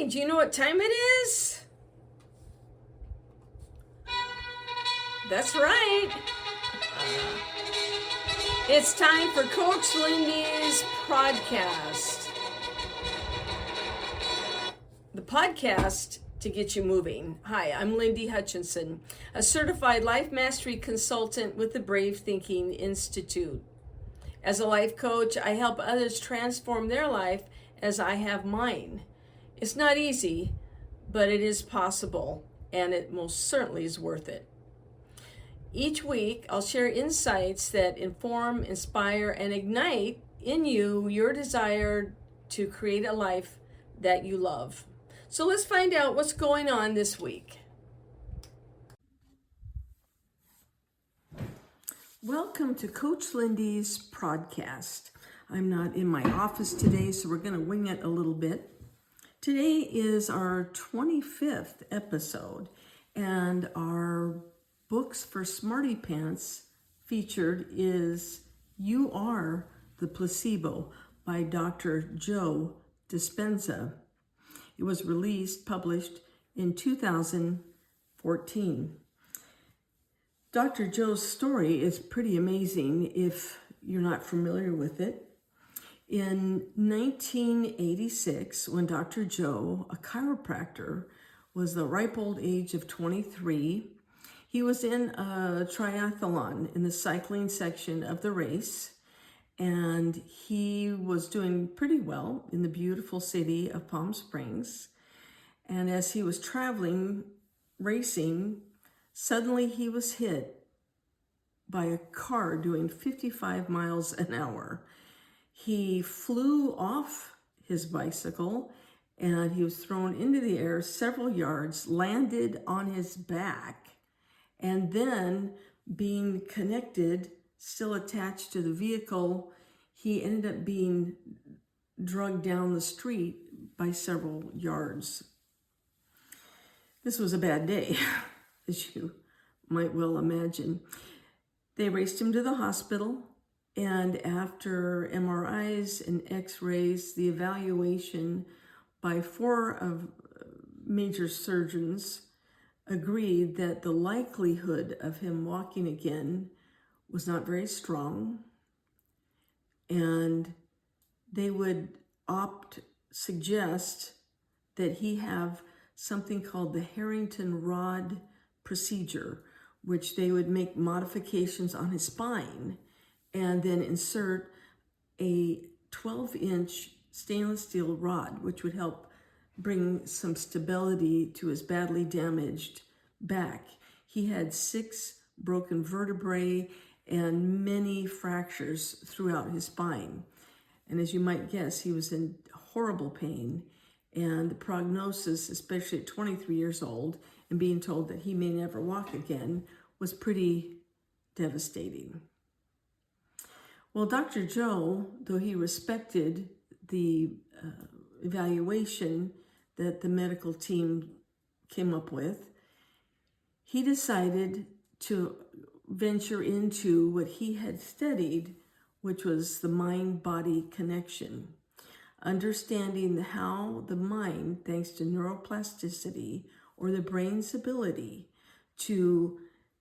Hey, do you know what time it is? That's right. It's time for Coach Lindy's podcast. The podcast to get you moving. Hi, I'm Lindy Hutchinson, a certified life mastery consultant with the Brave Thinking Institute. As a life coach, I help others transform their life as I have mine. It's not easy, but it is possible, and it most certainly is worth it. Each week, I'll share insights that inform, inspire, and ignite in you your desire to create a life that you love. So let's find out what's going on this week. Welcome to Coach Lindy's podcast. I'm not in my office today, so we're going to wing it a little bit. Today is our 25th episode, and our books for Smarty Pants featured is You Are the Placebo by Dr. Joe Dispenza. It was published in 2014. Dr. Joe's story is pretty amazing if you're not familiar with it. In 1986, when Dr. Joe, a chiropractor, was the ripe old age of 23, he was in a triathlon in the cycling section of the race, and he was doing pretty well in the beautiful city of Palm Springs. And as he was racing, suddenly he was hit by a car doing 55 miles an hour. He flew off his bicycle and he was thrown into the air several yards, landed on his back, and then being connected, still attached to the vehicle, he ended up being dragged down the street by several yards. This was a bad day, as you might well imagine. They raced him to the hospital. And after MRIs and x-rays, the evaluation by 4 of major surgeons agreed that the likelihood of him walking again was not very strong. And they would suggest that he have something called the Harrington rod procedure, which they would make modifications on his spine and then insert a 12-inch stainless steel rod, which would help bring some stability to his badly damaged back. He had 6 broken vertebrae and many fractures throughout his spine. And as you might guess, he was in horrible pain. And the prognosis, especially at 23 years old, and being told that he may never walk again, was pretty devastating. Well, Dr. Joe, though he respected the evaluation that the medical team came up with, he decided to venture into what he had studied, which was the mind-body connection, understanding how the mind, thanks to neuroplasticity, or the brain's ability to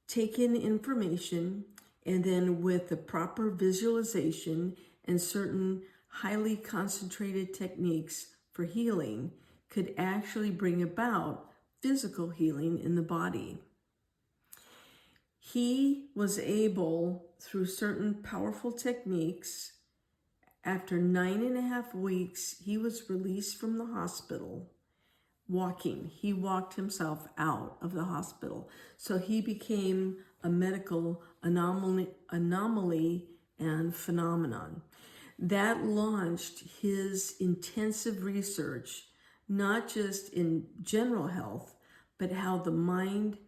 take in information, and then with the proper visualization and certain highly concentrated techniques for healing, could actually bring about physical healing in the body. He was able, through certain powerful techniques, after 9.5 weeks, he was released from the hospital, walking. He walked himself out of the hospital. So he became a medical anomaly and phenomenon. That launched his intensive research, not just in general health, but how the mind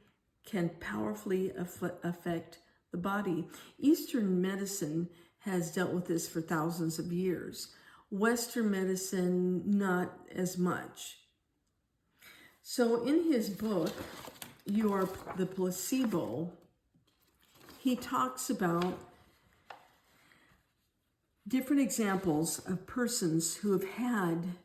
can powerfully affect the body. Eastern medicine has dealt with this for thousands of years. Western medicine, not as much. So in his book, You Are the Placebo, he talks about different examples of persons who have had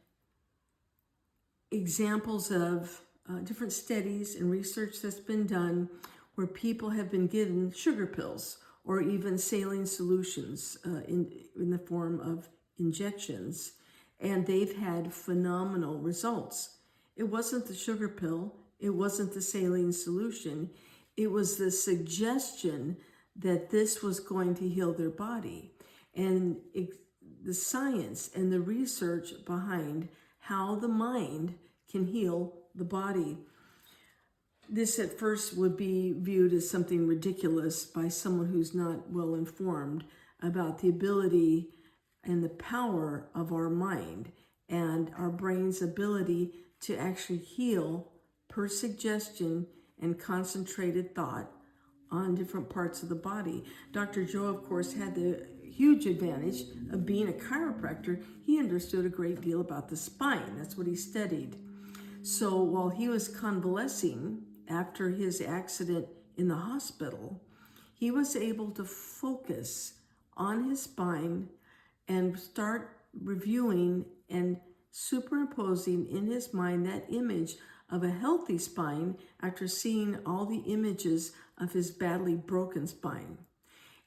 examples of different studies and research that's been done where people have been given sugar pills or even saline solutions in the form of injections, and they've had phenomenal results. It wasn't the sugar pill, it wasn't the saline solution, it was the suggestion that this was going to heal their body. And the science and the research behind how the mind can heal the body. This at first would be viewed as something ridiculous by someone who's not well informed about the ability and the power of our mind and our brain's ability to actually heal per suggestion and concentrated thought on different parts of the body. Dr. Joe, of course, had the huge advantage of being a chiropractor. He understood a great deal about the spine. That's what he studied. So while he was convalescing after his accident in the hospital, he was able to focus on his spine and start reviewing and superimposing in his mind that image of a healthy spine after seeing all the images of his badly broken spine.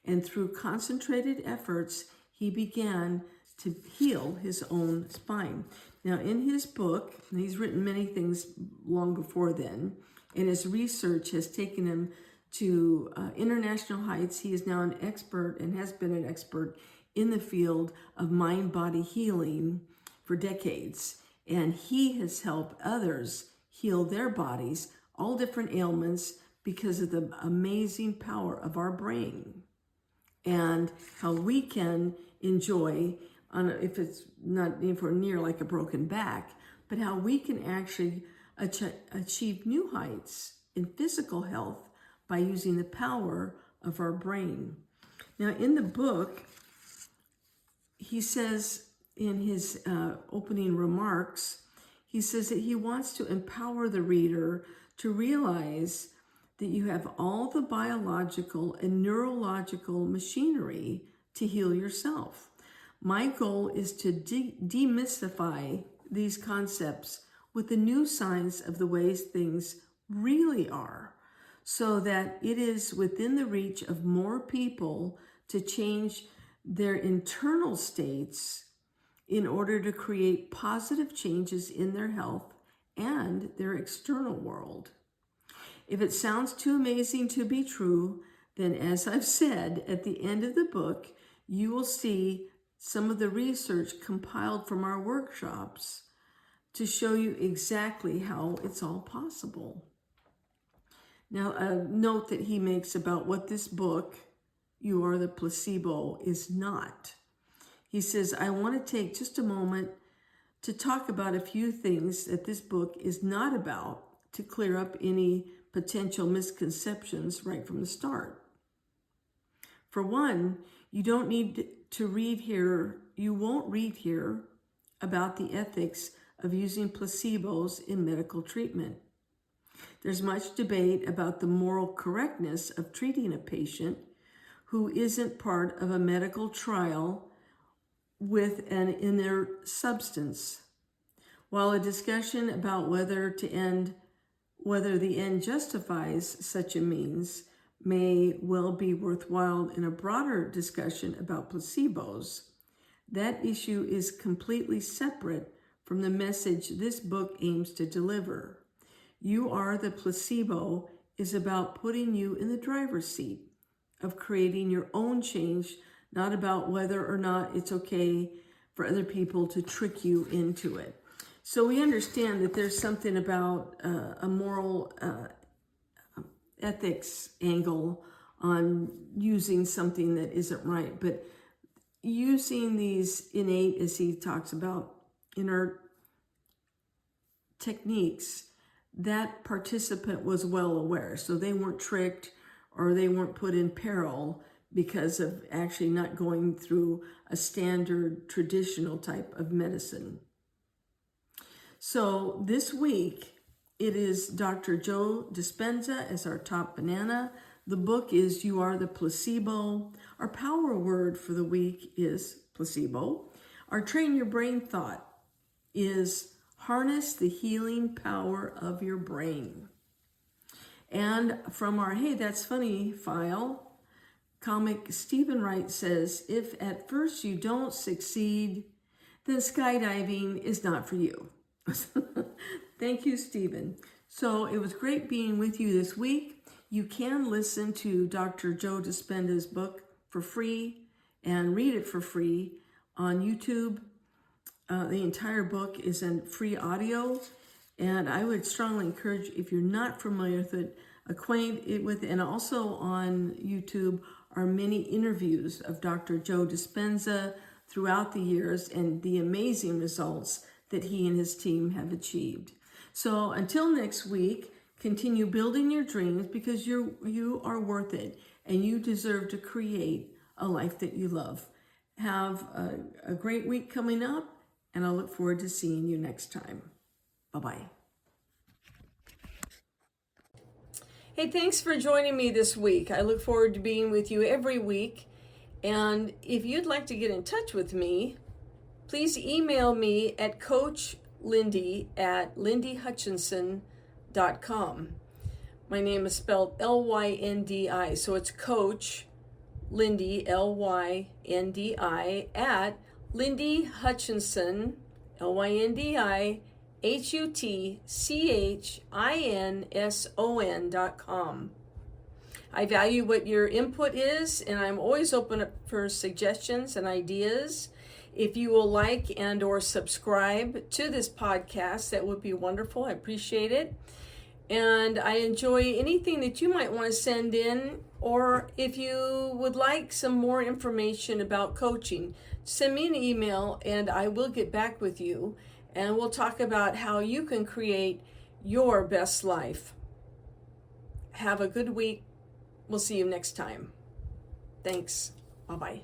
And through concentrated efforts, he began to heal his own spine. Now, in his book, and he's written many things long before then, and his research has taken him to international heights. He is now an expert and has been an expert in the field of mind-body healing for decades. And he has helped others heal their bodies, all different ailments, because of the amazing power of our brain and how we can enjoy, if it's not anywhere near like a broken back, but how we can actually achieve new heights in physical health by using the power of our brain. Now, in the book, he says in his opening remarks, he says that he wants to empower the reader to realize that you have all the biological and neurological machinery to heal yourself. My goal is to demystify these concepts with the new science of the ways things really are, so that it is within the reach of more people to change their internal states in order to create positive changes in their health and their external world. If it sounds too amazing to be true, then as I've said, at the end of the book, you will see some of the research compiled from our workshops to show you exactly how it's all possible. Now, a note that he makes about what this book, You Are the Placebo, is not. He says, I want to take just a moment to talk about a few things that this book is not about to clear up any potential misconceptions right from the start. For one, you don't need to read here, you won't read here about the ethics of using placebos in medical treatment. There's much debate about the moral correctness of treating a patient who isn't part of a medical trial with an in their substance. While a discussion about whether the end justifies such a means may well be worthwhile in a broader discussion about placebos, that issue is completely separate from the message this book aims to deliver. You Are the Placebo is about putting you in the driver's seat of creating your own change, not about whether or not it's okay for other people to trick you into it. So we understand that there's something about a moral ethics angle on using something that isn't right, but using these innate, as he talks about, inert techniques, that participant was well aware. So they weren't tricked or they weren't put in peril because of actually not going through a standard traditional type of medicine. So this week, it is Dr. Joe Dispenza as our top banana. The book is You Are the Placebo. Our power word for the week is placebo. Our train your brain thought is Harness the healing power of your brain. And from our Hey That's Funny file, comic Stephen Wright says, if at first you don't succeed, then skydiving is not for you. Thank you, Stephen. So it was great being with you this week. You can listen to Dr. Joe Dispenza's book for free and read it for free on YouTube. The entire book is in free audio, and I would strongly encourage, if you're not familiar with it, acquaint it with it. And also on YouTube are many interviews of Dr. Joe Dispenza throughout the years and the amazing results that he and his team have achieved. So until next week, continue building your dreams, because you are worth it and you deserve to create a life that you love. Have a great week coming up, and I look forward to seeing you next time. Bye-bye. Hey, thanks for joining me this week. I look forward to being with you every week. And if you'd like to get in touch with me, please email me at coachlindy@lindyhutchinson.com. My name is spelled L-Y-N-D-I, so it's Coach Lindy, L-Y-N-D-I, at Lindy Hutchinson, LYNDIHUTCHINSON.com. I value what your input is, and I'm always open up for suggestions and ideas. If you will like and or subscribe to this podcast, that would be wonderful. I appreciate it. And I enjoy anything that you might want to send in, or if you would like some more information about coaching, send me an email and I will get back with you, and we'll talk about how you can create your best life. Have a good week. We'll see you next time. Thanks. Bye-bye.